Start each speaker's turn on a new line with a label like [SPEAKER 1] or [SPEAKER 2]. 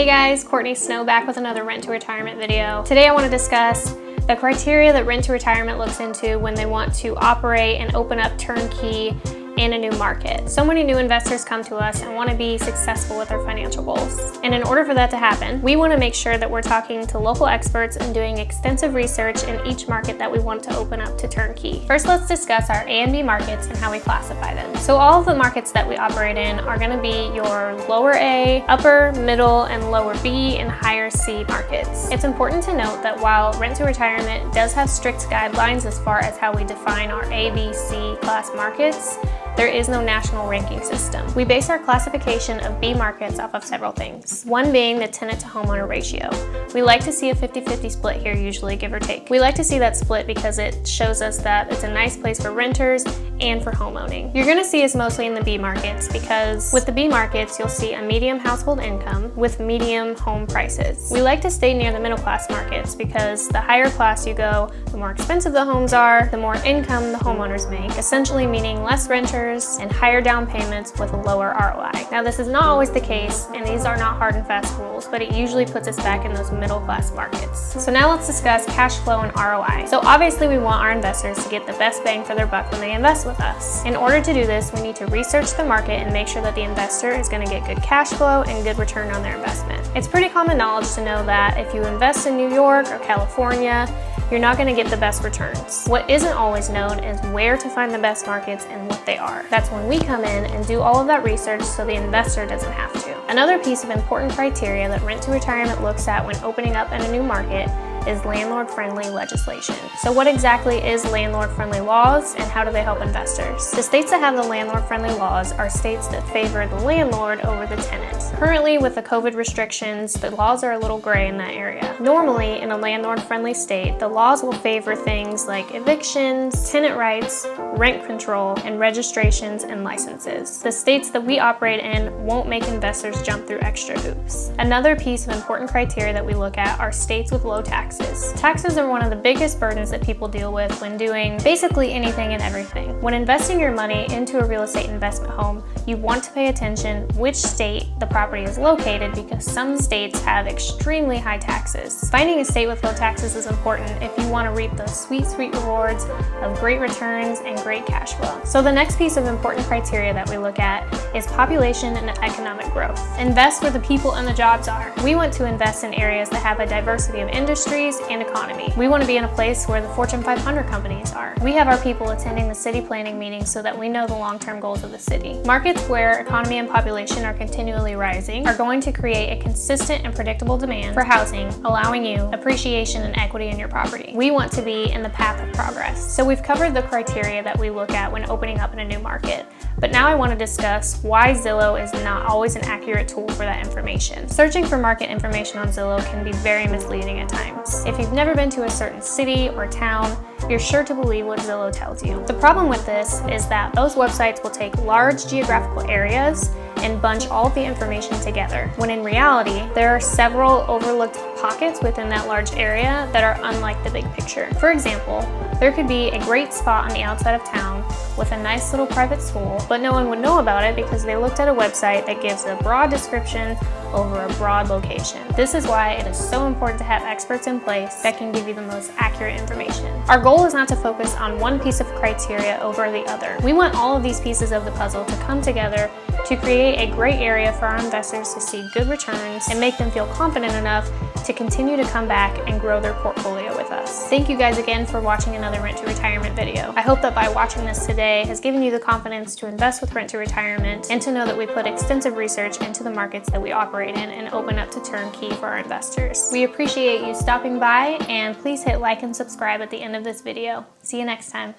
[SPEAKER 1] guys, Courtney Snow back with another rent to retirement video. Today I want to discuss the criteria that rent to retirement looks into when they want to operate and open up turnkey in a new market. So many new investors come to us and want to be successful with their financial goals. And in order for that to happen, we want to make sure that we're talking to local experts and doing extensive research in each market that we want to open up to turnkey. First, let's discuss our A and B markets and how we classify them. So all of the markets that we operate in are going to be your lower A, upper, middle, and lower B, and higher C markets. It's important to note that while rent to retirement does have strict guidelines as far as how we define our A, B, C class markets, there is no national ranking system. We base our classification of B markets off of several things. One being the tenant to homeowner ratio. We like to see a 50-50 split here, usually, give or take. We like to see that split because it shows us that it's a nice place for renters and for homeowning. You're gonna see us mostly in the B markets because with the B markets, you'll see a medium household income with medium home prices. We like to stay near the middle class markets because the higher class you go, the more expensive the homes are, the more income the homeowners make, essentially meaning less renters and higher down payments with a lower ROI. Now, this is not always the case, and these are not hard and fast rules, but it usually puts us back in those middle class markets. So now let's discuss cash flow and ROI. So obviously we want our investors to get the best bang for their buck when they invest with us. In order to do this, we need to research the market and make sure that the investor is going to get good cash flow and good return on their investment. It's pretty common knowledge to know that if you invest in New York or California, you're not going to get the best returns. What isn't always known is where to find the best markets and what they are. That's when we come in and do all of that research so the investor doesn't have to. Another piece of important criteria that rent to retirement looks at when opening up in a new market is landlord-friendly legislation. So what exactly is landlord-friendly laws and how do they help investors? The states that have the landlord-friendly laws are states that favor the landlord over the tenant. Currently, with the COVID restrictions, the laws are a little gray in that area. Normally, in a landlord-friendly state, the laws will favor things like evictions, tenant rights, rent control, and registrations and licenses. The states that we operate in won't make investors jump through extra hoops. Another piece of important criteria that we look at are states with low taxes. Taxes are one of the biggest burdens that people deal with when doing basically anything and everything. When investing your money into a real estate investment home, you want to pay attention which state the property is located because some states have extremely high taxes. Finding a state with low taxes is important if you want to reap those sweet rewards of great returns and great cash flow. So the next piece of important criteria that we look at is population and economic growth. Invest where the people and the jobs are. We want to invest in areas that have a diversity of industries and economy. We want to be in a place where the Fortune 500 companies are. We have our people attending the city planning meetings so that we know the long-term goals of the city. Markets where economy and population are continually rising are going to create a consistent and predictable demand for housing, allowing you appreciation and equity in your property. We want to be in the path of progress. So we've covered the criteria that we look at when opening up in a new market. But now I want to discuss why Zillow is not always an accurate tool for that information. Searching for market information on Zillow can be very misleading at times. If you've never been to a certain city or town, you're sure to believe what Zillow tells you. The problem with this is that those websites will take large geographical areas and bunch all of the information together, when in reality, there are several overlooked pockets within that large area that are unlike the big picture. For example, there could be a great spot on the outside of town with a nice little private school, but no one would know about it because they looked at a website that gives a broad description over a broad location. This is why it is so important to have experts in place that can give you the most accurate information. Our goal is not to focus on one piece of criteria over the other. We want all of these pieces of the puzzle to come together to create a great area for our investors to see good returns and make them feel confident enough to continue to come back and grow their portfolio with us. Thank you guys again for watching another Rent to Retirement video. I hope that by watching this today has given you the confidence to invest with Rent to Retirement and to know that we put extensive research into the markets that we operate in and open up to turnkey for our investors. We appreciate you stopping by, and please hit like and subscribe at the end of this video. See you next time.